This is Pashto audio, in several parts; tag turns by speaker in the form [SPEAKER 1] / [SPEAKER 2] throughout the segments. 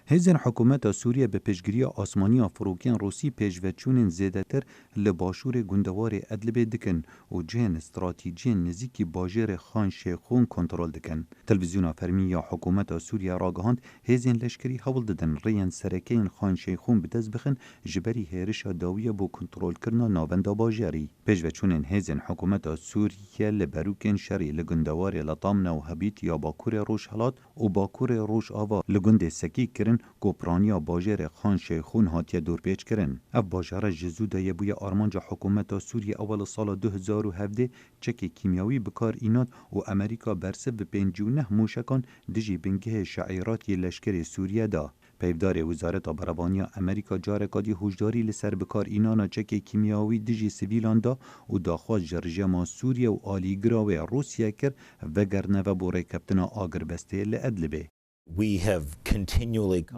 [SPEAKER 1] هزن حکومت سوریه به پیشگیری آسمانی فروکین روسی پیشوچون زیادتر لباشور گندوار ادلب دکن و جهن استراتیجی نزیکی باجر خان شیخون کنترل دکن. تلویزیون فرمی یا حکومت سوریه راگهاند هزن لشکری حول ددن ریان سرکین خان شیخون بدز بخن جبری هیرش داویه بو کنترل کرنا ناوندا باجری. پیشوچون هزن حکومت سوریه لبروکین شری لگندوار لطامنا و هبیت یا باکور روش هلات و باکور روش آوا لگند سکی کرن گوپرانیا باجر خان شیخون هاتیه دور پیچ کرن. اف باجر جزو دایه بوی آرمانجا حکومت سوریه اول سال 2017 چک کیمیاوی بکار ایناد و امریکا برسه به 59 موشکان دجی بنگه شعیراتی لشکر سوریه دا. پیودار وزارت بروانی امریکا جارکادی هوشداری لسر بکار اینانا چک کیمیاوی دجی سیویلان دا و داخواست جرجما سوریه و آلیگراوی روسیه کر وگرنه و بوره کپتنا آگر بسته لعدلبه.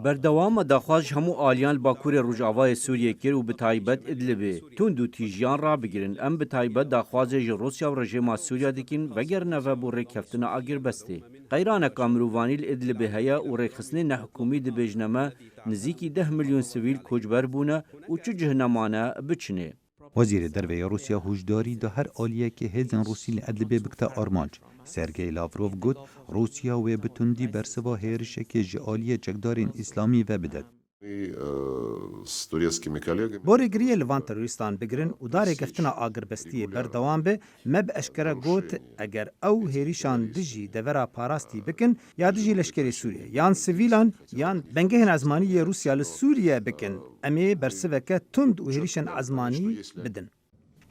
[SPEAKER 2] بردوام داخواج همو آلیان باکور روجاوای سوریه کر و بتایبت ادلبه تون دو تیجیان را بگیرن ام بتایبت داخواج روسیا و رژیم سوریا دکین وگرنه و بوره کفتنا آگر بسته غیران کامروانی الادلبه هیا و رخصنه نحکومی دی بجنمه نزیکی 10 میلیون سویل کجبر بونه و چو جهنمانه بچنه.
[SPEAKER 1] وزیر دروی روسیا هوشداری ده هر آلیه که هزن روسی لعدلبه بکتا آرمانج. سرگئی لاوروف گوت روسیا و بتوندی برسوا هیرشه که جعالی چکدارین اسلامی و بدد.
[SPEAKER 3] بوری گریه لوان تروریستان بگرن و داره گفتنا آگربستی بردوام به مب اشکره گوت اگر او هیریشان دجی دورا پاراستی بکن یا دجی لشکری سوریه یان سویلان یان بنگهن ازمانی روسیا لسوریه بکن امی برسوکه تند و هیریشن ازمانی بدن.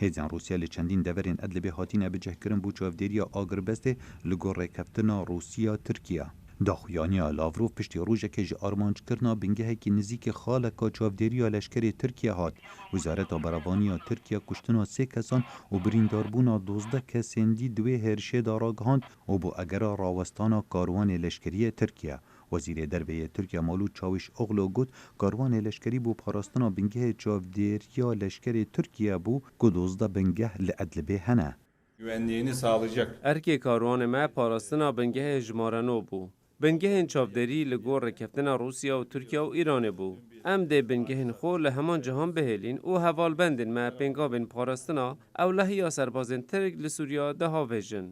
[SPEAKER 1] هزن روسیا لچندین دورین ادلبه هاتین بجه کرن بو چوافدیریا آگربسته لگور کفتنا روسیا ترکیه. داخویانیا لاوروف پشتی روژه که آرمانج کرنا بنگه که نزیک خالکا چوافدیریا لشکر ترکیه هات. وزارت بروانی ترکیه کشتنا 3 کسان و برینداربونا 12 کسیندی دوی هرشه داراگهاند و بو اگرا راوستانا کاروان لشکری ترکیه. وزیر دروی ترکیه مولود چاوش اغلو گوت کاروان لشکری بو پاراستنا بنگه چوافدیریا لشکر ترکیه بو که 12 بنگه لعدلبه هنه.
[SPEAKER 4] Güvenliğini sağlayacak.
[SPEAKER 5] Erke karwan me parastina bingehê jmarano bû. Bingehên çavderî li gor rekeftina Rûsya û Tirkiye û Îranê bû. Em dê bingehên xwe li heman cihan bihêlin û hevalbendên me pêngavên parastina ewlehiya serbazên Tirk li Sûriya dehêvejin.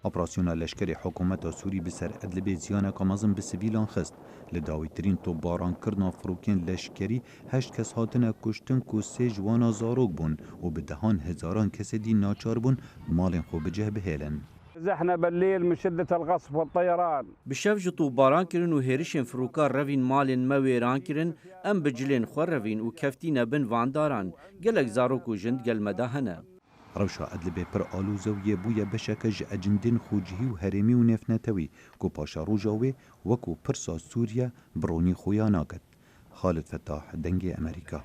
[SPEAKER 1] اپراسیون لشکر حکومت سوری بسر ادلبه زیانه کامازم به سیویلان خست. لداویترین تو باران کرنا فروکین لشکری 8 کس هاتنه کشتن که 3 جوانا زاروگ بون و به دهان هزاران کس دی ناچار بون مالن خو بجه بهیلن.
[SPEAKER 6] زحنا بالليل من شدة القصف والطيران.
[SPEAKER 2] بشف جتو باران کرن و هریشن فروکا روین مالن مویران کرن ام بجلین خور روین و کفتین بن وانداران گلک زاروک و جند گل مداهنه.
[SPEAKER 1] روشا ادلبه پر آلوزویه بویا بشکج اجندین خوجهی و هرمی و نفنتوی کو پاشا روژاوی وکو پرسا سوریا برونی خویا ناکد. خالد فتاح دنگ امریکا.